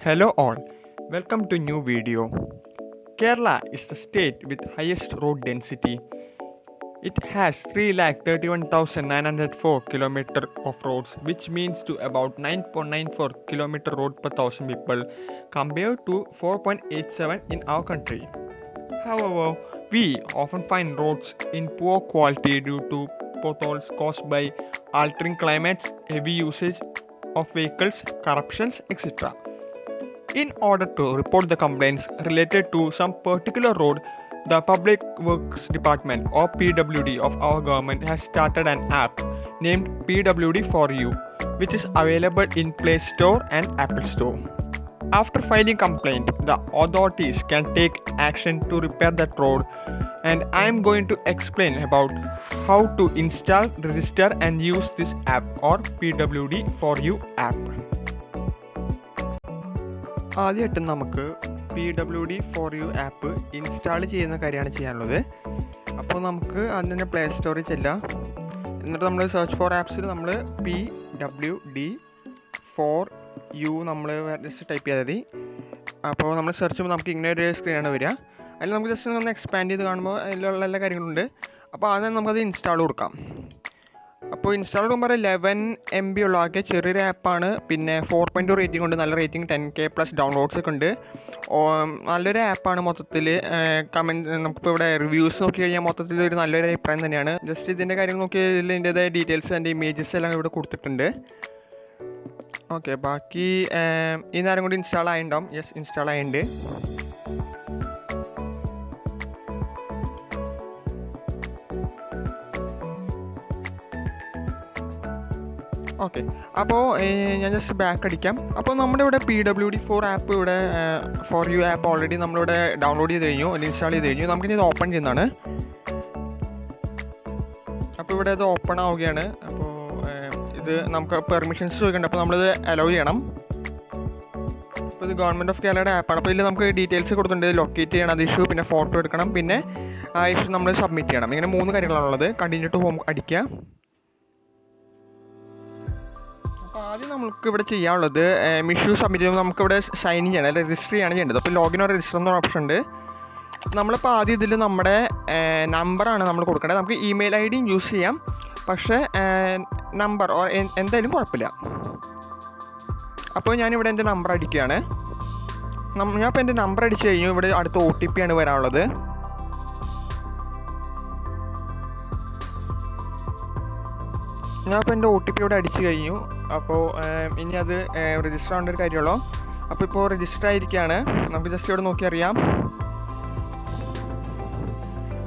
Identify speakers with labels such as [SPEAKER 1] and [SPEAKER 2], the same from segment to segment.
[SPEAKER 1] Hello all, welcome to new video. Kerala is the state with highest road density. It has 3,31,904 km of roads, which means to about 9.94 km road per thousand people compared to 4.87 in our country. However, we often find roads in poor quality due to potholes caused by altering climates, heavy usage of vehicles, corruptions, etc. In order to report the complaints related to some particular road, the Public Works Department or PWD of our government has started an app named PWD4U, which is available in Play Store and Apple Store. After filing complaint, the authorities can take action to repair that road, and I am going to explain about how to install, register and use this app or PWD4U app. ആദ്യമായിട്ട് നമുക്ക് PWD4U app install ചെയ്യുന്ന കാര്യമാണ് ചെയ്യാനുള്ളത്. അപ്പോൾ നമുക്ക് അതിൻ്റെ play സ്റ്റോറിൽ ചെല്ലാം. എന്നിട്ട് നമ്മൾ സെർച്ച് ഫോർ ആപ്സിൽ നമ്മൾ PWD4U നമ്മൾ ജസ്റ്റ് ടൈപ്പ് ചെയ്താൽ മതി. അപ്പോൾ നമ്മൾ സെർച്ച് ചെയ്യുമ്പോൾ നമുക്ക് ഇങ്ങനെ ഒരു സ്ക്രീനാണ് വരിക. അതിൽ നമുക്ക് ജസ്റ്റ് ഒന്ന് എക്സ്പാൻഡ് ചെയ്ത് കാണുമ്പോൾ അതിലുള്ള എല്ലാ കാര്യങ്ങളുണ്ട്. അപ്പോൾ ആദ്യം നമുക്കത് ഇൻസ്റ്റാൾ കൊടുക്കാം. അപ്പോൾ ഇൻസ്റ്റാൾ ചെയ്യുമ്പോൾ 11 MB ഉള്ള ആകെ ചെറിയൊരു ആപ്പാണ്. പിന്നെ 4.2 റേറ്റിംഗ് ഉണ്ട്, നല്ല റേറ്റിംഗ്, 10K പ്ലസ് ഡൗൺലോഡ്സ് ഒക്കെ ഉണ്ട്. നല്ലൊരു ആപ്പാണ്. മൊത്തത്തിൽ കമൻറ്റ് നമുക്കിപ്പോൾ ഇവിടെ റിവ്യൂസ് നോക്കി കഴിഞ്ഞാൽ മൊത്തത്തിൽ ഒരു നല്ലൊരു അഭിപ്രായം തന്നെയാണ്. ജസ്റ്റ് ഇതിൻ്റെ കാര്യങ്ങൾ നോക്കി ഇതിൻ്റെതായ ഡീറ്റെയിൽസ് അതിൻ്റെ ഇമേജസ് എല്ലാം ഇവിടെ കൊടുത്തിട്ടുണ്ട്. ഓക്കെ, ബാക്കി ഈ നേരം കൂടി ഇൻസ്റ്റാൾ ആയിട്ടുണ്ടാവും. യെസ്, ഇൻസ്റ്റാൾ ആയിട്ടുണ്ട്. ഓക്കെ, അപ്പോൾ ഞാൻ ജസ്റ്റ് ബാക്ക് അടിക്കാം. അപ്പോൾ നമ്മുടെ ഇവിടെ PWD4 ആപ്പ് ഇവിടെ ഫോർ യു ആപ്പ് ഓൾറെഡി നമ്മളിവിടെ ഡൗൺലോഡ് ചെയ്ത് കഴിഞ്ഞു, ഇൻസ്റ്റാൾ ചെയ്ത് കഴിഞ്ഞു. നമുക്കിനി ഇത് ഓപ്പൺ ചെയ്യുന്നതാണ്. അപ്പോൾ ഇവിടെ ഇത് ഓപ്പൺ ആവുകയാണ്. അപ്പോൾ ഇത് നമുക്ക് പെർമിഷൻസ് ചോദിക്കുന്നുണ്ട്. അപ്പോൾ നമ്മളിത് അലോ ചെയ്യണം. അപ്പോൾ ഇത് ഗവൺമെൻറ് ഓഫ് കേരളയുടെ ആപ്പാണ്. അപ്പോൾ ഇതിൽ നമുക്ക് ഡീറ്റെയിൽസ് കൊടുത്തിട്ടുണ്ട്. ലൊക്കേറ്റ് ചെയ്യണം, അത് ഇഷ്യൂ, പിന്നെ ഫോട്ടോ എടുക്കണം, പിന്നെ ആ ഇഷ്യൂ നമ്മൾ സബ്മിറ്റ് ചെയ്യണം. ഇങ്ങനെ 3 കാര്യങ്ങളാണുള്ളത്. കണ്ടിന്യൂ ടു ഹോം അടിക്കുക. അപ്പോൾ ആദ്യം നമുക്ക് ഇവിടെ ചെയ്യാനുള്ളത് ഇഷ്യൂ സബ്മിറ്റ് ചെയ്യുമ്പോൾ നമുക്കിവിടെ സൈൻ ചെയ്യണം, അല്ലെങ്കിൽ രജിസ്റ്റർ ചെയ്യാണ് ചെയ്യേണ്ടത്. അപ്പോൾ ലോഗിൻ ഓർ രജിസ്റ്റർ എന്നൊരു ഓപ്ഷൻ ഉണ്ട്. നമ്മളിപ്പോൾ ആദ്യം ഇതിൽ നമ്മുടെ നമ്പറാണ് നമ്മൾ കൊടുക്കേണ്ടത്. നമുക്ക് ഇമെയിൽ ID യൂസ് ചെയ്യാം, പക്ഷേ നമ്പർ എന്തായാലും കുഴപ്പമില്ല. അപ്പോൾ ഞാനിവിടെ എൻ്റെ നമ്പർ അടിക്കുകയാണ്. ഞാനിപ്പോൾ എൻ്റെ നമ്പർ അടിച്ച് കഴിഞ്ഞു. ഇവിടെ അടുത്ത OTP ആണ് വരാനുള്ളത്. ഞാനിപ്പോൾ എൻ്റെ OTP ഇവിടെ അടിച്ചു കഴിഞ്ഞു. അപ്പോൾ ഇനി അത് രജിസ്റ്റർ ആവേണ്ട ഒരു കാര്യമുള്ളൂ. അപ്പോൾ ഇപ്പോൾ രജിസ്റ്റർ ആയിരിക്കുകയാണ്. നമുക്ക് ജസ്റ്റ് ഇവിടെ നോക്കി അറിയാം.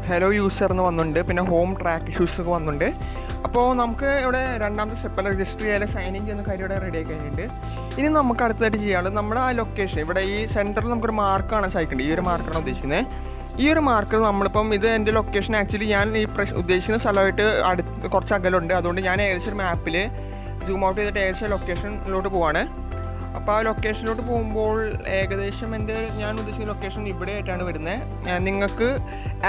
[SPEAKER 1] ഹലോ യൂസർ എന്ന് വന്നിട്ടുണ്ട്, പിന്നെ ഹോം ട്രാക്ക് ഇഷ്യൂസ് ഒക്കെ വന്നിട്ടുണ്ട്. അപ്പോൾ നമുക്ക് ഇവിടെ രണ്ടാമത്തെ സ്റ്റെപ്പിൽ രജിസ്റ്റർ ചെയ്യാൻ സൈൻ ഇൻ ചെയ്യുന്ന കാര്യം ഇവിടെ റെഡി ആയി കഴിഞ്ഞിട്ടുണ്ട്. ഇനി നമുക്ക് അടുത്തായിട്ട് ചെയ്യാനുള്ളത് നമ്മുടെ ആ ലൊക്കേഷൻ ഇവിടെ ഈ സെൻറ്ററിൽ നമുക്കൊരു മാർക്കാണ് സഹിക്കേണ്ടത്. ഈ ഒരു മാർക്കാണ് ഉദ്ദേശിക്കുന്നത്. ഈ ഒരു മാർക്ക് നമ്മളിപ്പം ഇത് എൻ്റെ ലൊക്കേഷൻ ആക്ച്വലി ഞാൻ ഈ ഉദ്ദേശിക്കുന്ന സ്ഥലമായിട്ട് കുറച്ച് അകലുണ്ട്. അതുകൊണ്ട് ഞാൻ ഏകദേശം ഒരു മാപ്പിൽ സൂം ഔട്ട് ചെയ്തിട്ട് ഏകദേശം ലൊക്കേഷനിലോട്ട് പോവാണ്. അപ്പോൾ ആ ലൊക്കേഷനിലോട്ട് പോകുമ്പോൾ ഏകദേശം ഞാൻ ഉദ്ദേശിക്കുന്ന ലൊക്കേഷൻ ഇവിടെ ആയിട്ടാണ് വരുന്നത്. നിങ്ങൾക്ക്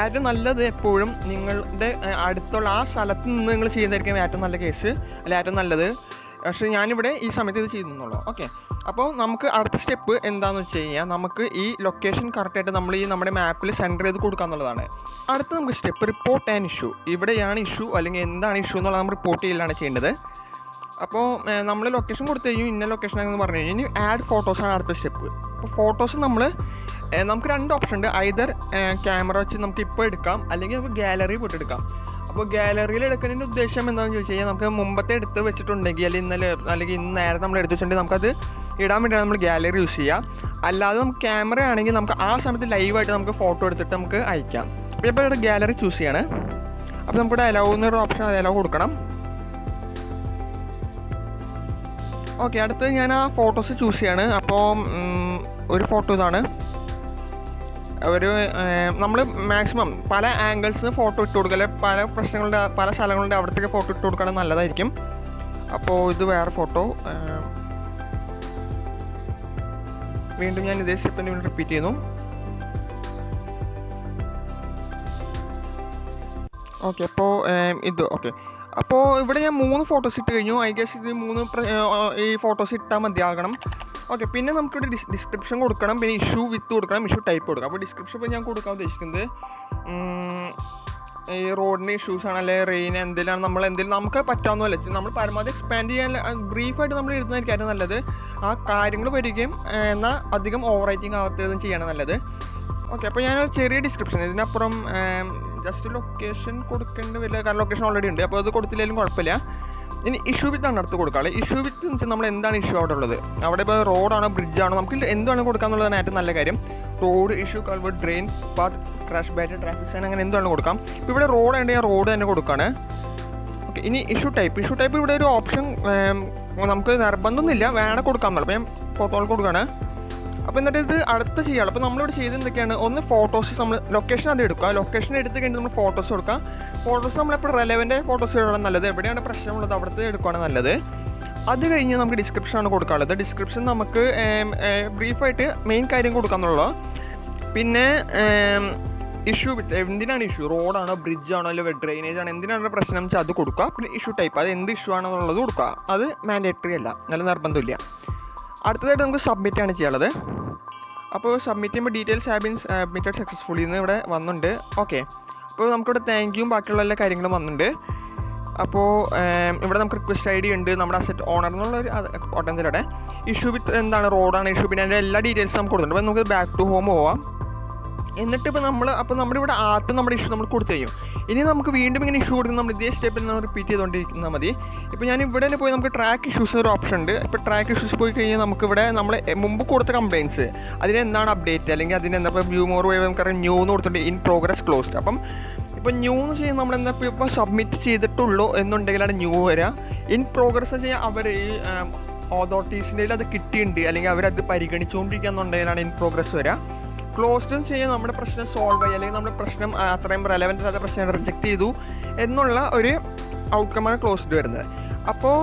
[SPEAKER 1] ഏറ്റവും നല്ലത് എപ്പോഴും നിങ്ങളുടെ അടുത്തുള്ള ആ സ്ഥലത്ത് നിന്ന് നിങ്ങൾ ചെയ്യുന്നതായിരിക്കും ഏറ്റവും നല്ല കേസ്, അല്ല ഏറ്റവും നല്ലത്. പക്ഷേ ഞാനിവിടെ ഈ സമയത്ത് ഇത് ചെയ്യുന്നുള്ളൂ. ഓക്കെ, അപ്പോൾ നമുക്ക് അടുത്ത സ്റ്റെപ്പ് എന്താണെന്ന് വെച്ച് കഴിഞ്ഞാൽ നമുക്ക് ഈ ലൊക്കേഷൻ കറക്റ്റായിട്ട് നമ്മൾ ഈ നമ്മുടെ മാപ്പിൽ സെൻറ്റർ ചെയ്ത് കൊടുക്കുക എന്നുള്ളതാണ്. അടുത്ത നമുക്ക് സ്റ്റെപ്പ് റിപ്പോർട്ട് ആൻഡ് ഇഷ്യൂ. ഇവിടെയാണ് ഇഷ്യൂ അല്ലെങ്കിൽ എന്താണ് ഇഷ്യൂ എന്നുള്ളത് നമ്മൾ റിപ്പോർട്ട് ചെയ്യലാണ് ചെയ്യേണ്ടത്. അപ്പോൾ നമ്മൾ ലൊക്കേഷൻ കൊടുത്തു കഴിഞ്ഞു, ഇന്ന ലൊക്കേഷനാണെന്ന് പറഞ്ഞു കഴിഞ്ഞാൽ ഇനി ആഡ് ഫോട്ടോസാണ് അടുത്ത സ്റ്റെപ്പ്. അപ്പോൾ ഫോട്ടോസ് നമുക്ക് 2 ഓപ്ഷൻ ഉണ്ട്. ഐദർ ക്യാമറ വെച്ച് നമുക്ക് ഇപ്പോൾ എടുക്കാം, അല്ലെങ്കിൽ നമുക്ക് ഗാലറി പോയിട്ട് എടുക്കാം. അപ്പോൾ ഗാലറിയിൽ എടുക്കുന്നതിൻ്റെ ഉദ്ദേശം എന്താണെന്ന് ചോദിച്ചു കഴിഞ്ഞാൽ നമുക്ക് മുമ്പത്തെ എടുത്ത് വെച്ചിട്ടുണ്ടെങ്കിൽ അല്ലെങ്കിൽ ഇന്ന് നേരത്തെ നമ്മൾ എടുത്ത് വെച്ചിട്ടുണ്ടെങ്കിൽ നമുക്കത് ഇടാൻ വേണ്ടിയാണ് നമ്മൾ ഗാലറി യൂസ് ചെയ്യുക. അല്ലാതെ നമുക്ക് ക്യാമറ ആണെങ്കിൽ നമുക്ക് ആ സമയത്ത് ലൈവായിട്ട് നമുക്ക് ഫോട്ടോ എടുത്തിട്ട് നമുക്ക് അയക്കാം. അപ്പോൾ ഇപ്പോൾ ഇവിടെ ഗാലറി ചൂസ് ചെയ്യാണ്. അപ്പോൾ നമുക്കിവിടെ അലോ എന്നൊരു ഓപ്ഷൻ, അത് അലോ കൊടുക്കണം. ഓക്കെ, അടുത്ത് ഞാൻ ആ ഫോട്ടോസ് ചൂസ് ചെയ്യാണ്. അപ്പോൾ ഒരു ഫോട്ടോ ഇതാണ്. നമ്മൾ മാക്സിമം പല ആംഗിൾസിന് ഫോട്ടോ ഇട്ട് കൊടുക്കുക, അല്ലെങ്കിൽ പല സ്ഥലങ്ങളുടെ അവിടത്തേക്ക് ഫോട്ടോ ഇട്ട് കൊടുക്കുകയാണെങ്കിൽ നല്ലതായിരിക്കും. അപ്പോൾ ഇത് വേറെ ഫോട്ടോ. വീണ്ടും ഞാൻ ഇതേ സ്റ്റെപ്പിന് വേണ്ടി റിപ്പീറ്റ് ചെയ്യുന്നു. ഓക്കെ, അപ്പോൾ ഇത് ഓക്കെ. അപ്പോൾ ഇവിടെ ഞാൻ 3 ഫോട്ടോസ് ഇട്ട് കഴിഞ്ഞു. ഐ ഗസ് ഇത് 3 ഈ ഫോട്ടോസ് ഇട്ടാൽ മതിയാകണം. ഓക്കെ, പിന്നെ നമുക്കിവിടെ ഡിസ്ക്രിപ്ഷൻ കൊടുക്കണം, പിന്നെ ഇഷ്യൂ വിത്ത് കൊടുക്കണം, ഇഷ്യൂ ടൈപ്പ് കൊടുക്കണം. അപ്പോൾ ഡിസ്ക്രിപ്ഷൻ ഇപ്പോൾ ഞാൻ കൊടുക്കാൻ ഉദ്ദേശിക്കുന്നത് ഈ റോഡിൻ്റെ ഇഷ്യൂസാണ്, അല്ലെങ്കിൽ റെയിൻ എന്തെങ്കിലും നമുക്ക് പറ്റാവുന്നതല്ല, നമ്മൾ പരമാവധി എക്സ്പാൻഡ് ചെയ്യാൻ ബ്രീഫായിട്ട് നമ്മൾ എഴുതുന്നതായിരിക്കും ഏറ്റവും നല്ലത്. ആ കാര്യങ്ങൾ വരികയും എന്നാൽ അധികം ഓവർ റൈറ്റിംഗ് ആവാത്തതും ചെയ്യണം നല്ലത്. ഓക്കെ, അപ്പോൾ ഞാനൊരു ചെറിയ ഡിസ്ക്രിപ്ഷൻ, ഇതിനപ്പുറം ജസ്റ്റ് ലൊക്കേഷൻ കൊടുക്കേണ്ടി വരില്ല, കാരണം ലൊക്കേഷൻ ഓൾറെഡി ഉണ്ട്, അപ്പോൾ അത് കൊടുത്തില്ലെങ്കിലും കുഴപ്പമില്ല. ഇനി ഇഷ്യൂ വിത്ത് ആണ് അടുത്ത് കൊടുക്കാറ്. ഇഷ്യൂ വിത്ത് എന്ന് വെച്ചാൽ നമ്മൾ എന്താണ് ഇഷ്യൂ അവിടെ ഉള്ളത്, അവിടെ ഇപ്പോൾ റോഡാണോ ബ്രിഡ്ജാണോ, നമുക്ക് എന്താണ് കൊടുക്കാമെന്നുള്ളതാണ് ഏറ്റവും നല്ല കാര്യം. Road issue, culvert, drain, path, crash bat, traffic sign, അങ്ങനെ എന്താണ് കൊടുക്കാം. ഇപ്പോൾ ഇവിടെ റോഡ് ഉണ്ടെങ്കിൽ റോഡ് തന്നെ കൊടുക്കുകയാണ്. ഓക്കെ, ഇനി ഇഷ്യൂ ടൈപ്പ് ഇവിടെ ഒരു ഓപ്ഷൻ നമുക്ക് നിർബന്ധമൊന്നുമില്ല, വേണം കൊടുക്കാമെന്നുള്ളത്. അപ്പോൾ ഞാൻ ഫോട്ടോകൾ കൊടുക്കുകയാണ്. അപ്പോൾ എന്നിട്ട് ഇത് അടുത്ത് ചെയ്യാം. അപ്പോൾ നമ്മളിവിടെ ചെയ്ത് എന്തൊക്കെയാണ്, ഒന്ന് ഫോട്ടോസ് നമ്മൾ ലൊക്കേഷൻ അത് എടുക്കുക, ലൊക്കേഷൻ എടുത്ത് കഴിഞ്ഞിട്ട് നമ്മൾ ഫോട്ടോസ് കൊടുക്കുക. ഫോട്ടോസ് നമ്മളെപ്പോൾ റെലവൻ്റ് ഫോട്ടോസ് എടുക്കണം നല്ലത്, എവിടെയാണ് പ്രശ്നമുള്ളത് അവിടുത്തെ എടുക്കുകയാണ് നല്ലത്. അത് കഴിഞ്ഞ് നമുക്ക് ഡിസ്ക്രിപ്ഷനാണ് കൊടുക്കാനുള്ളത്. ഡിസ്ക്രിപ്ഷൻ നമുക്ക് ബ്രീഫായിട്ട് മെയിൻ കാര്യം കൊടുക്കാമെന്നുള്ളത്. പിന്നെ ഇഷ്യൂ വിത്ത്, എന്തിനാണ് ഇഷ്യൂ, റോഡാണോ ബ്രിഡ്ജാണോ അല്ലെങ്കിൽ ഡ്രെയിനേജ് ആണോ, എന്തിനാണ് പ്രശ്നം വെച്ചാൽ അത് കൊടുക്കുക. പിന്നെ ഇഷ്യൂ ടൈപ്പ്, അത് എന്ത് ഇഷ്യൂ ആണെന്നുള്ളത് കൊടുക്കുക. അത് മാൻഡേറ്ററി അല്ല, നല്ല നിർബന്ധമില്ല. അടുത്തതായിട്ട് നമുക്ക് സബ്മിറ്റ് ആണ് ചെയ്യാനുള്ളത്. അപ്പോൾ സബ്മിറ്റ് ചെയ്യുമ്പോൾ details have been submitted successfully എന്ന് ഇവിടെ വന്നിട്ടുണ്ട്. ഓക്കെ, അപ്പോൾ നമുക്കിവിടെ താങ്ക് യും ബാക്കിയുള്ള എല്ലാ കാര്യങ്ങളും വന്നിട്ടുണ്ട്. അപ്പോൾ ഇവിടെ നമുക്ക് റിക്വസ്റ്റ് ഐ ഡി ഉണ്ട്, നമ്മുടെ അസറ്റ് ഓണർ എന്നുള്ളൊരു ഓട്ടത്തിലൂടെ ഇഷ്യൂ വിത്ത് എന്താണ് റോഡാണ് ഇഷ്യൂ, പിന്നെ അതിൻ്റെ എല്ലാ ഡീറ്റെയിൽസും നമുക്ക് കൊടുത്തിട്ടുണ്ട്. അപ്പോൾ നമുക്ക് ബാക്ക് ടു ഹോം പോവാം. എന്നിട്ട് ഇപ്പോൾ നമ്മുടെ ഇവിടെ ആദ്യം നമ്മുടെ ഇഷ്യൂ നമ്മൾ കൊടുത്തു കഴിയും. ഇനി നമുക്ക് വീണ്ടും ഇങ്ങനെ ഇഷ്യൂ കൊടുക്കുന്ന നമ്മൾ ഇതേ സ്റ്റെപ്പിൽ നമ്മൾ റിപ്പീറ്റ് ചെയ്തുകൊണ്ടിരിന്നാൽ മതി. ഇപ്പോൾ ഞാൻ ഇവിടെ തന്നെ പോയി നമുക്ക് ട്രാക്ക് ഇഷ്യൂസ് ഒരു ഓപ്ഷൻ ഉണ്ട്. ഇപ്പോൾ ട്രാക്ക് ഇഷ്യൂസ് പോയി കഴിഞ്ഞാൽ നമുക്കിവിടെ നമ്മൾ മുമ്പ് കൊടുത്ത കംപ്ലയിൻറ്റ്സ് അതിനെന്താണ് അപ്ഡേറ്റ്, അല്ലെങ്കിൽ അതിനെന്താ ഇപ്പോൾ വ്യൂ മോർ വേ നമുക്കറിയാം ന്യൂ എന്ന് കൊടുത്തിട്ടുണ്ട്, ഇൻ പ്രോഗ്രസ് ക്ലോസ്ഡ്. അപ്പം ഇപ്പോൾ ന്യൂ എന്ന് ചെയ്യുന്നത് നമ്മളെന്താ ഇപ്പോൾ സബ്മിറ്റ് ചെയ്തിട്ടുള്ളൂ എന്നുണ്ടെങ്കിലാണ് ന്യൂ വരിക. ഇൻ പ്രോഗ്രസ് എന്ന് ചെയ്യാൻ അവർ ഈ അതോറിറ്റീസിൻ്റെ അത് കിട്ടിയിട്ടുണ്ട്, അല്ലെങ്കിൽ അവരത് പരിഗണിച്ചുകൊണ്ടിരിക്കുക എന്നുണ്ടെങ്കിലാണ് ഇൻ പ്രോഗ്രസ് വരിക. ക്ലോസ്ഡ് ചെയ്യാൻ നമ്മുടെ പ്രശ്നം സോൾവ് ആയി, അല്ലെങ്കിൽ നമ്മുടെ പ്രശ്നം അത്രയും റെലവൻ്റ് ആയ പ്രശ്നം റിജക്റ്റ് ചെയ്തു എന്നുള്ള ഒരു ഔട്ട്കമാണ് ക്ലോസ്ഡ് വരുന്നത്. അപ്പോൾ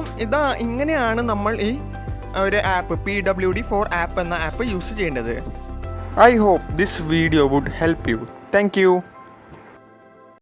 [SPEAKER 1] ഇങ്ങനെയാണ് നമ്മൾ ഈ ഒരു ആപ്പ് PWD4 ആപ്പ് എന്ന ആപ്പ് യൂസ് ചെയ്യേണ്ടത്. I hope this video would help you. Thank U.